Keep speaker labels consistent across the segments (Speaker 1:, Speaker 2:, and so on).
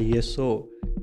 Speaker 1: ISO,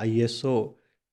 Speaker 1: ISO,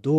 Speaker 1: 2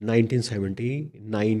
Speaker 1: 1979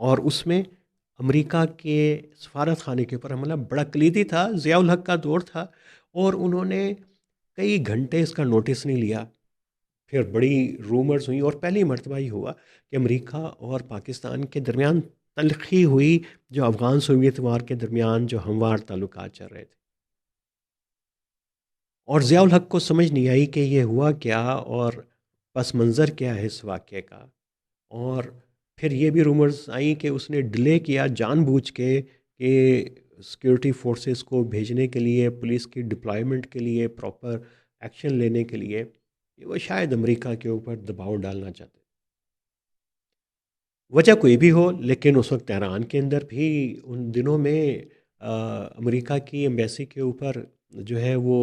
Speaker 1: اور اس میں امریکہ کے سفارت خانے کے اوپر حملہ بڑا کلیدی تھا، ضیاء الحق کا دور تھا، اور انہوں نے کئی گھنٹے اس کا نوٹس نہیں لیا۔ پھر بڑی رومرز ہوئیں، اور پہلی مرتبہ ہی ہوا کہ امریکہ اور پاکستان کے درمیان تلخی ہوئی، جو افغان سوویت وار کے درمیان جو ہموار تعلقات چل رہے تھے۔ اور ضیاء الحق کو سمجھ نہیں آئی کہ یہ ہوا کیا اور پس منظر کیا ہے اس واقعے کا۔ اور پھر یہ بھی رومرز آئیں کہ اس نے ڈیلے کیا جان بوجھ کے کہ سیکیورٹی فورسز کو بھیجنے کے لیے، پولیس کی ڈپلائمنٹ کے لیے، پراپر ایکشن لینے کے لیے، کہ وہ شاید امریکہ کے اوپر دباؤ ڈالنا چاہتے۔ وجہ کوئی بھی ہو، لیکن اس وقت تہران کے اندر بھی ان دنوں میں امریکہ کی ایمبیسی کے اوپر جو ہے وہ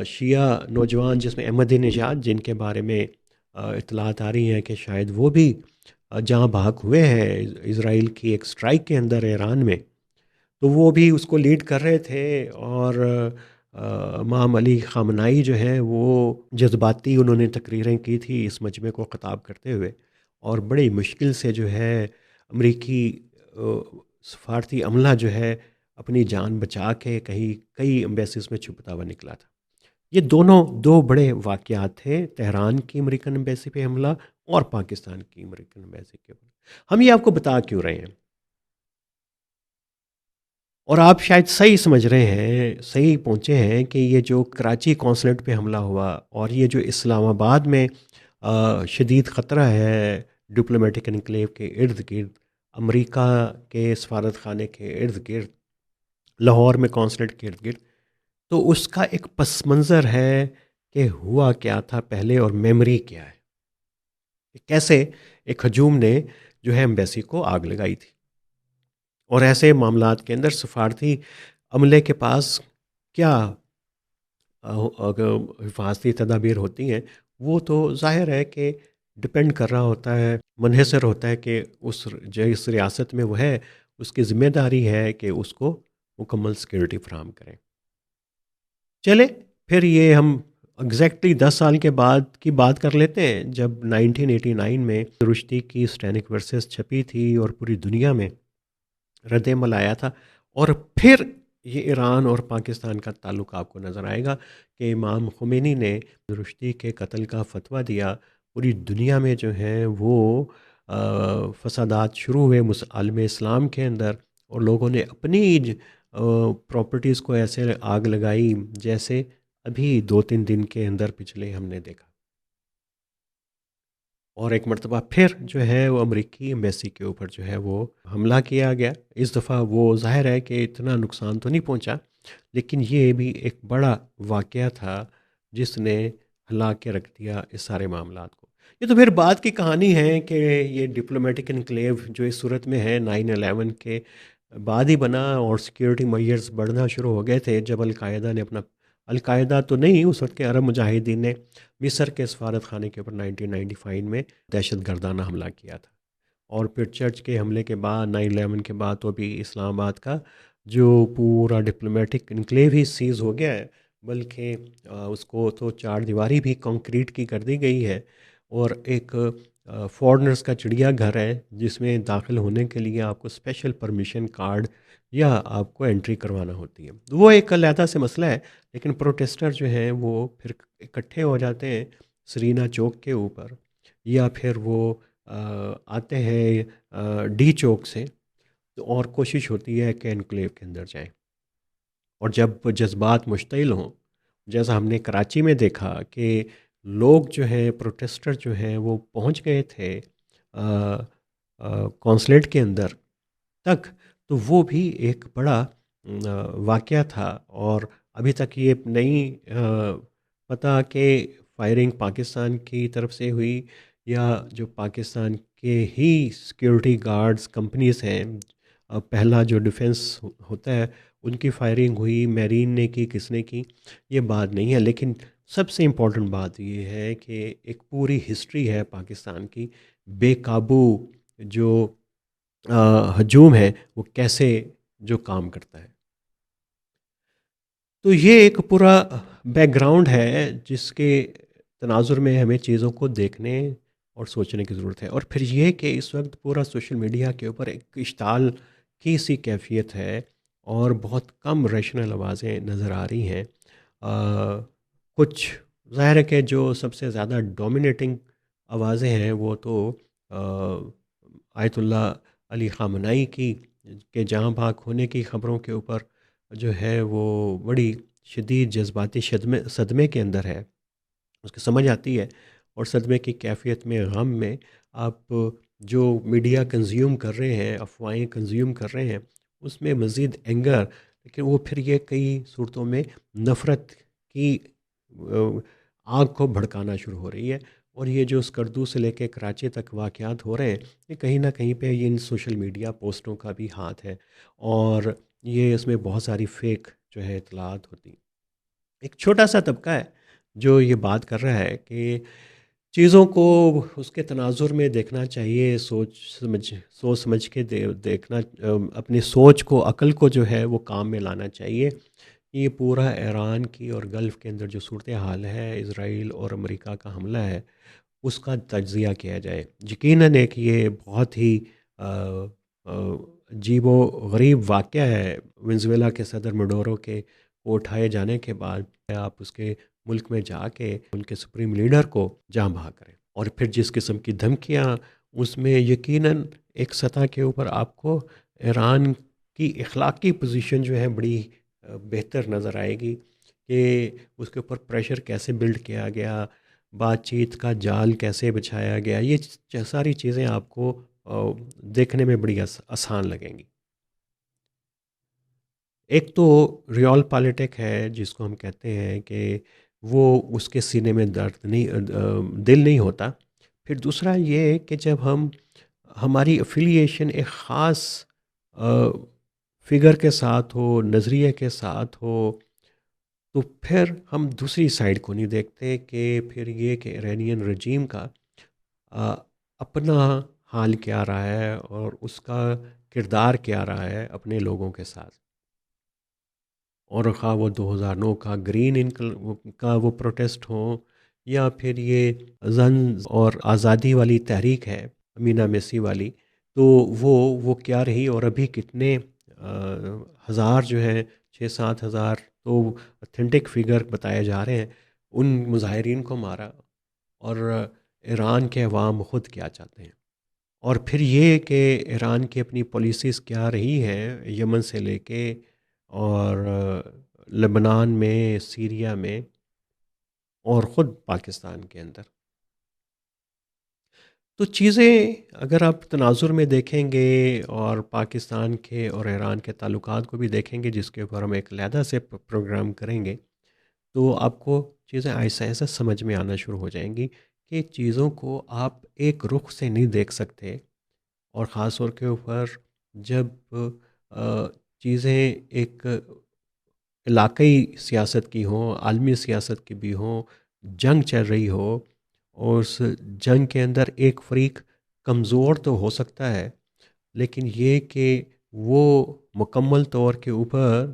Speaker 1: شیعہ نوجوان، جس میں احمدی نژاد، جن کے بارے میں اطلاعات آ رہی ہیں کہ شاید وہ بھی جہاں بھاگ ہوئے ہیں اسرائیل کی ایک سٹرائک کے اندر ایران میں، تو وہ بھی اس کو لیڈ کر رہے تھے۔ اور امام علی خامنائی جو ہیں وہ جذباتی انہوں نے تقریریں کی تھی اس مجمع کو خطاب کرتے ہوئے، اور بڑی مشکل سے جو ہے امریکی سفارتی عملہ جو ہے اپنی جان بچا کے کہیں کئی ایمبیسیز میں چھپتا ہوا نکلا تھا۔ یہ دو بڑے واقعات تھے، تہران کی امریکن ایمبیسی پہ حملہ اور پاکستان کی امریکن ایمبیسی کے اوپر۔ ہم یہ آپ کو بتا کیوں رہے ہیں؟ اور آپ شاید صحیح سمجھ رہے ہیں، صحیح پہنچے ہیں کہ یہ جو کراچی قونصلیٹ پہ حملہ ہوا، اور یہ جو اسلام آباد میں شدید خطرہ ہے ڈپلومیٹک انکلیو کے ارد گرد، امریکہ کے سفارت خانے کے ارد گرد، لاہور میں قونصلیٹ کے ارد گرد، تو اس کا ایک پس منظر ہے کہ ہوا کیا تھا پہلے اور میموری کیا ہے، کیسے ایک ہجوم نے جو ہے ایمبیسی کو آگ لگائی تھی۔ اور ایسے معاملات کے اندر سفارتی عملے کے پاس کیا حفاظتی تدابیر ہوتی ہیں، وہ تو ظاہر ہے کہ ڈپینڈ کر رہا ہوتا ہے، منحصر ہوتا ہے کہ جس ریاست میں وہ ہے، اس کی ذمہ داری ہے کہ اس کو مکمل سیکیورٹی فراہم کریں۔ چلے پھر یہ ہم ایگزیکٹلی 10 سال کے بعد کی بات کر لیتے ہیں، جب 1989 میں رشدی کی اسٹینک ورسز چھپی تھی اور پوری دنیا میں رد عمل آیا تھا۔ اور پھر یہ ایران اور پاکستان کا تعلق آپ کو نظر آئے گا کہ امام خمینی نے رشدی کے قتل کا فتویٰ دیا، پوری دنیا میں جو ہیں وہ فسادات شروع ہوئے عالم اسلام کے اندر، اور لوگوں نے اپنی پراپرٹیز کو ایسے آگ لگائی جیسے ابھی 2-3 دن کے اندر پچھلے ہم نے دیکھا۔ اور ایک مرتبہ پھر جو ہے وہ امریکی ایمبیسی کے اوپر جو ہے وہ حملہ کیا گیا۔ اس دفعہ وہ ظاہر ہے کہ اتنا نقصان تو نہیں پہنچا، لیکن یہ بھی ایک بڑا واقعہ تھا جس نے ہلا کے رکھ دیا اس سارے معاملات کو۔ یہ تو پھر بعد کی کہانی ہے کہ یہ ڈپلومیٹک انکلیو جو اس صورت میں ہے 9/11 کے بعد ہی بنا، اور سیکیورٹی میئرز بڑھنا شروع ہو گئے تھے جب القاعدہ نے القاعدہ تو نہیں، اس وقت کے عرب مجاہدین نے مصر کے سفارت خانے کے اوپر 1995 میں دہشت گردانہ حملہ کیا تھا۔ اور پھر چرچ کے حملے کے بعد 9/11 کے بعد تو بھی اسلام آباد کا جو پورا ڈپلومیٹک انکلیو ہی سیز ہو گیا ہے، بلکہ اس کو تو 4 دیواری بھی کنکریٹ کی کر دی گئی ہے، اور ایک فورنرز کا چڑیا گھر ہے جس میں داخل ہونے کے لیے آپ کو اسپیشل پرمیشن کارڈ یا آپ کو انٹری کروانا ہوتی ہے۔ وہ ایک علیحدہ سے مسئلہ ہے، لیکن پروٹیسٹر جو ہیں وہ پھر اکٹھے ہو جاتے ہیں سرینا چوک کے اوپر، یا پھر وہ آتے ہیں ڈی چوک سے، اور کوشش ہوتی ہے کہ انکلیو کے اندر جائیں۔ اور جب جذبات مشتعل ہوں، جیسا ہم نے کراچی میں دیکھا کہ لوگ جو ہیں پروٹیسٹر جو ہیں وہ پہنچ گئے تھے قونصلیٹ کے اندر تک، تو وہ بھی ایک بڑا واقعہ تھا۔ اور ابھی تک یہ نہیں پتہ کہ فائرنگ پاکستان کی طرف سے ہوئی یا جو پاکستان کے ہی سیکیورٹی گارڈز کمپنیز ہیں، پہلا جو ڈیفنس ہوتا ہے ان کی فائرنگ ہوئی، میرین نے کی، کس نے کی، یہ بات نہیں ہے۔ لیکن سب سے امپورٹنٹ بات یہ ہے کہ ایک پوری ہسٹری ہے پاکستان کی، بے قابو جو ہجوم ہے وہ کیسے جو کام کرتا ہے۔ تو یہ ایک پورا بیک گراؤنڈ ہے جس کے تناظر میں ہمیں چیزوں کو دیکھنے اور سوچنے کی ضرورت ہے۔ اور پھر یہ کہ اس وقت پورا سوشل میڈیا کے اوپر ایک اشتعال کی سی کیفیت ہے اور بہت کم ریشنل آوازیں نظر آ رہی ہیں۔ کچھ ظاہر ہے کہ جو سب سے زیادہ ڈومینیٹنگ آوازیں ہیں وہ تو آیت اللہ علی خامنائی کی کہ جہاں بھاگ ہونے کی خبروں کے اوپر جو ہے وہ بڑی شدید جذباتی صدمے کے اندر ہے، اس کی سمجھ آتی ہے، اور صدمے کی کیفیت میں، غم میں آپ جو میڈیا کنزیوم کر رہے ہیں، افواہیں کنزیوم کر رہے ہیں، اس میں مزید اینگر، لیکن وہ پھر یہ کئی صورتوں میں نفرت کی آگ کو بھڑکانا شروع ہو رہی ہے۔ اور یہ جو اسکردو سے لے کے کراچی تک واقعات ہو رہے ہیں، یہ کہیں نہ کہیں پہ ان سوشل میڈیا پوسٹوں کا بھی ہاتھ ہے، اور یہ اس میں بہت ساری فیک جو ہے اطلاعات ہوتی ہیں۔ ایک چھوٹا سا طبقہ ہے جو یہ بات کر رہا ہے کہ چیزوں کو اس کے تناظر میں دیکھنا چاہیے، سوچ سمجھ کے دیکھنا، اپنی سوچ کو، عقل کو جو ہے وہ کام میں لانا چاہیے۔ یہ پورا ایران کی اور گلف کے اندر جو صورتحال ہے، اسرائیل اور امریکہ کا حملہ ہے، اس کا تجزیہ کیا جائے۔ یقیناً ایک یہ بہت ہی عجیب و غریب واقعہ ہے ونزویلا کے صدر مڈورو کے کو اٹھائے جانے کے بعد آپ اس کے ملک میں جا کے ان کے سپریم لیڈر کو جاں بحق کریں، اور پھر جس قسم کی دھمکیاں اس میں، یقیناً ایک سطح کے اوپر آپ کو ایران کی اخلاقی پوزیشن جو ہے بڑی بہتر نظر آئے گی کہ اس کے اوپر پریشر کیسے بلڈ کیا گیا، بات چیت کا جال کیسے بچھایا گیا، یہ ساری چیزیں آپ کو دیکھنے میں بڑی آسان لگیں گی۔ ایک تو ریال پالیٹک ہے جس کو ہم کہتے ہیں کہ وہ اس کے سینے میں درد نہیں، دل نہیں ہوتا۔ پھر دوسرا یہ کہ جب ہماری افیلیشن ایک خاص فگر کے ساتھ ہو، نظریے کے ساتھ ہو، تو پھر ہم دوسری سائڈ کو نہیں دیکھتے کہ پھر یہ کہ ایرانین رجیم کا آ، اپنا حال کیا رہا ہے اور اس کا کردار کیا رہا ہے اپنے لوگوں کے ساتھ۔ اور خواہ وہ 2009 کا گرین کا وہ پروٹیسٹ ہوں، یا پھر یہ زن اور آزادی والی تحریک ہے امینہ میسی والی، تو وہ کیا رہی، اور ابھی کتنے ہزار جو ہیں، 6-7 ہزار تو اتھینٹک فگر بتائے جا رہے ہیں، ان مظاہرین کو مارا، اور ایران کے عوام خود کیا چاہتے ہیں۔ اور پھر یہ کہ ایران کی اپنی پالیسیز کیا رہی ہیں یمن سے لے کے، اور لبنان میں، سیریا میں، اور خود پاکستان کے اندر۔ تو چیزیں اگر آپ تناظر میں دیکھیں گے اور پاکستان کے اور ایران کے تعلقات کو بھی دیکھیں گے، جس کے اوپر ہم ایک علیحدہ سے پروگرام کریں گے، تو آپ کو چیزیں ایسا ایسا سمجھ میں آنا شروع ہو جائیں گی کہ چیزوں کو آپ ایک رخ سے نہیں دیکھ سکتے، اور خاص طور کے اوپر جب چیزیں ایک علاقائی سیاست کی ہوں، عالمی سیاست کی بھی ہوں، جنگ چل رہی ہو، اور اس جنگ کے اندر ایک فریق کمزور تو ہو سکتا ہے، لیکن یہ کہ وہ مکمل طور کے اوپر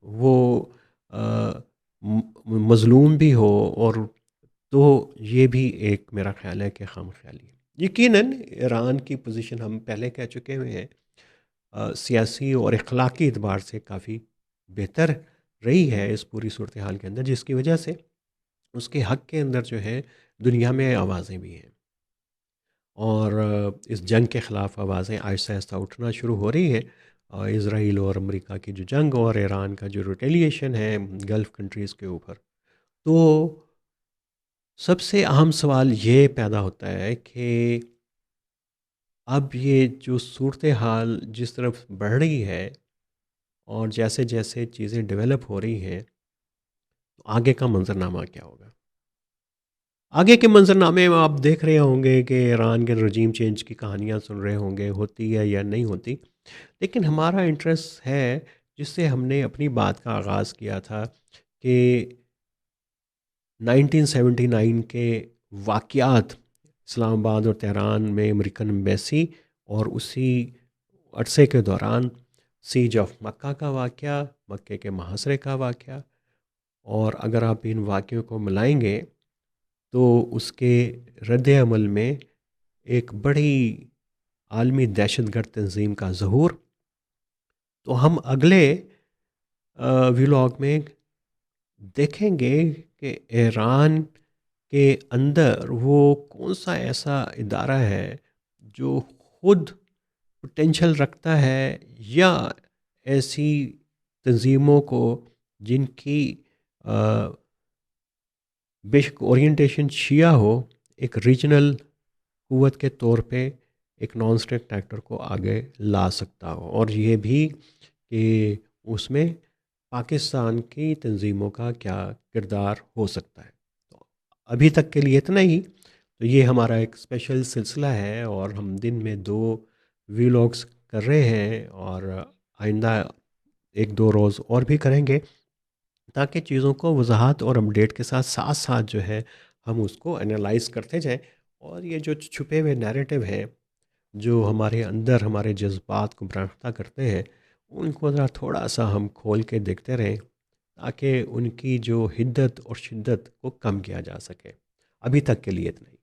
Speaker 1: وہ مظلوم بھی ہو، اور تو یہ بھی ایک میرا خیال ہے کہ خام خیالی ہے۔ یقیناً ایران کی پوزیشن ہم پہلے کہہ چکے ہوئے ہیں، سیاسی اور اخلاقی اعتبار سے کافی بہتر رہی ہے اس پوری صورتحال کے اندر، جس کی وجہ سے اس کے حق کے اندر جو ہے دنیا میں آوازیں بھی ہیں، اور اس جنگ کے خلاف آوازیں آہستہ آہستہ اٹھنا شروع ہو رہی ہیں۔ اسرائیل اور امریکہ کی جو جنگ اور ایران کا جو ریٹیلیشن ہے گلف کنٹریز کے اوپر، تو سب سے اہم سوال یہ پیدا ہوتا ہے کہ اب یہ جو صورتحال جس طرف بڑھ رہی ہے، اور جیسے جیسے چیزیں ڈیولپ ہو رہی ہیں، تو آگے کا منظرنامہ کیا ہوگا؟ آگے کے منظرنامے میں آپ دیکھ رہے ہوں گے کہ ایران کے رجیم چینج کی کہانیاں سن رہے ہوں گے، ہوتی ہے یا نہیں ہوتی، لیکن ہمارا انٹرسٹ ہے، جس سے ہم نے اپنی بات کا آغاز کیا تھا، کہ 1979 کے واقعات، اسلام آباد اور تہران میں امریکن ایمبیسی، اور اسی عرصے کے دوران سیج آف مکہ کا واقعہ، مکے کے محاصرے کا واقعہ، اور اگر آپ ان واقعوں کو ملائیں گے تو اس کے رد عمل میں ایک بڑی عالمی دہشت گرد تنظیم کا ظہور. تو ہم اگلے ولاگ میں دیکھیں گے کہ ایران کے اندر وہ کون سا ایسا ادارہ ہے جو خود پوٹینشل رکھتا ہے، یا ایسی تنظیموں کو جن کی بے شک اورینٹیشن شیعہ ہو، ایک ریجنل قوت کے طور پہ ایک نان اسٹیٹ ایکٹر کو آگے لا سکتا ہو، اور یہ بھی کہ اس میں پاکستان کی تنظیموں کا کیا کردار ہو سکتا ہے. تو ابھی تک کے لیے اتنا ہی. تو یہ ہمارا ایک اسپیشل سلسلہ ہے، اور ہم دن میں 2 ویلاگس کر رہے ہیں، اور آئندہ 1-2 روز اور بھی کریں گے، تاکہ چیزوں کو وضاحت اور اپڈیٹ کے ساتھ ساتھ جو ہے ہم اس کو انالائز کرتے جائیں، اور یہ جو چھپے ہوئے نیریٹو ہیں جو ہمارے اندر ہمارے جذبات کو برآمدہ کرتے ہیں، ان کو ذرا تھوڑا سا ہم کھول کے دیکھتے رہیں، تاکہ ان کی جو حدت اور شدت کو کم کیا جا سکے. ابھی تک کے لیے اتنا ہی.